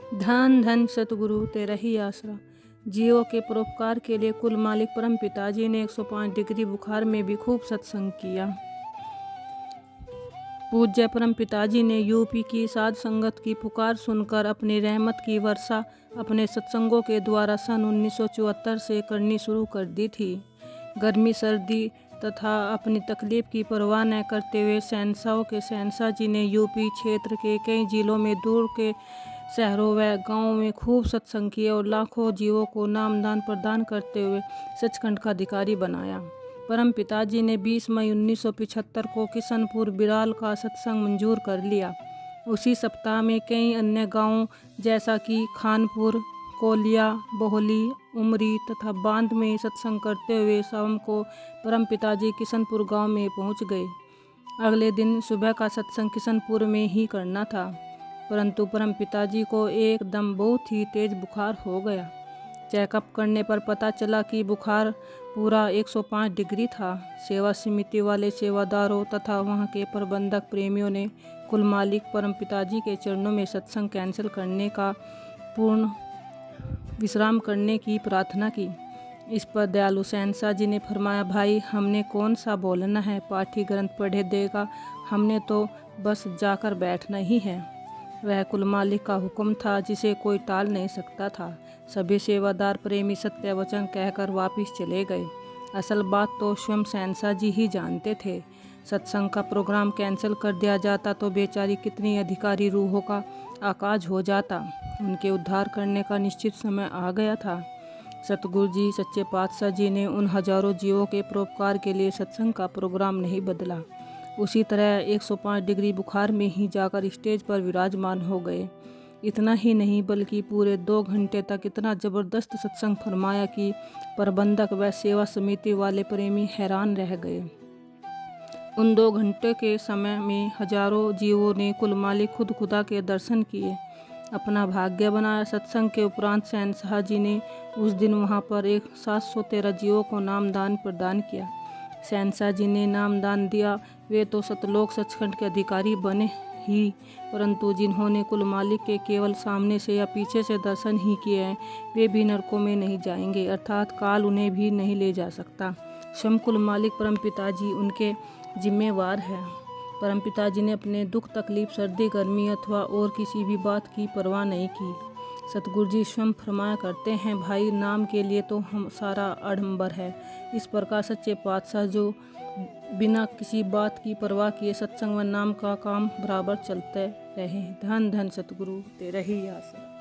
धन धन सतगुरु तेरा ही आसरा। जीवों के परोपकार के लिए कुल मालिक परम पिताजी ने 105 डिग्री बुखार में भी खूब सत्संग किया। पूज्य परम पिताजी ने यूपी की साध संगत की पुकार सुनकर अपनी रहमत की वर्षा अपने सत्संगों के द्वारा सन 1974 से करनी शुरू कर दी थी। गर्मी सर्दी तथा अपनी तकलीफ की परवाह न करते हुए शहंशाहों के शहंशाह जी ने यूपी क्षेत्र के कई जिलों में दूर के शहरों व गांवों में खूब सत्संग किए और लाखों जीवों को नामदान प्रदान करते हुए सचखंड का अधिकारी बनाया। परम पिताजी ने 20 मई 1975 को किशनपुर बिराल का सत्संग मंजूर कर लिया। उसी सप्ताह में कई अन्य गांवों जैसा कि खानपुर, कोलिया, बोहली, उमरी तथा बांध में सत्संग करते हुए शाम को परम पिताजी किशनपुर गांव में पहुंच गए। अगले दिन सुबह का सत्संग किशनपुर में ही करना था, परंतु परम पिताजी को एकदम बहुत ही तेज बुखार हो गया। चेकअप करने पर पता चला कि बुखार पूरा 105 डिग्री था। सेवा समिति वाले सेवादारों तथा वहां के प्रबंधक प्रेमियों ने कुल मालिक परम पिताजी के चरणों में सत्संग कैंसिल करने का पूर्ण विश्राम करने की प्रार्थना की। इस पर दयालु शहंशाह जी ने फरमाया, भाई हमने कौन सा बोलना है, पाठी ग्रंथ पढ़े देगा, हमने तो बस जाकर बैठना ही है। वह कुल मालिक का हुक्म था जिसे कोई टाल नहीं सकता था। सभी सेवादार प्रेमी सत्य वचन कहकर वापिस चले गए। असल बात तो स्वयं शहंशाह जी ही जानते थे। सत्संग का प्रोग्राम कैंसिल कर दिया जाता तो बेचारी कितनी अधिकारी रूहों का आकाज हो जाता। उनके उद्धार करने का निश्चित समय आ गया था। सतगुरु जी सच्चे पातशाह जी ने उन हजारों जीवों के परोपकार के लिए सत्संग का प्रोग्राम नहीं बदला। उसी तरह 105 डिग्री बुखार में ही जाकर स्टेज पर विराजमान हो गए। इतना ही नहीं बल्कि पूरे 2 घंटे तक इतना ज़बरदस्त सत्संग फरमाया कि प्रबंधक व सेवा समिति वाले प्रेमी हैरान रह गए। उन 2 घंटे के समय में हजारों जीवों ने कुल मालिक खुद खुदा के दर्शन किए, अपना भाग्य बनाया। सत्संग के उपरांत शहंशाह जी ने उस दिन वहां पर 713 जीवों को नामदान प्रदान किया। शहंशाह जी ने नामदान दिया वे तो सतलोक सचखंड के अधिकारी बने ही, परंतु जिन्होंने कुल मालिक के केवल सामने से या पीछे से दर्शन ही किए हैं वे भी नरकों में नहीं जाएंगे, अर्थात काल उन्हें भी नहीं ले जा सकता। स्वयं कुल मालिक परम पिताजी उनके जिम्मेवार है। परम पिताजी ने अपने दुख तकलीफ सर्दी गर्मी अथवा और किसी भी बात की परवाह नहीं की। सतगुरु जी स्वयं फरमाया करते हैं, भाई नाम के लिए तो हम सारा आडंबर है। इस प्रकार सच्चे पातशाह जो बिना किसी बात की परवाह किए सत्संग व नाम का काम बराबर चलते रहे। धन धन सतगुरु तेरा ही आसरा।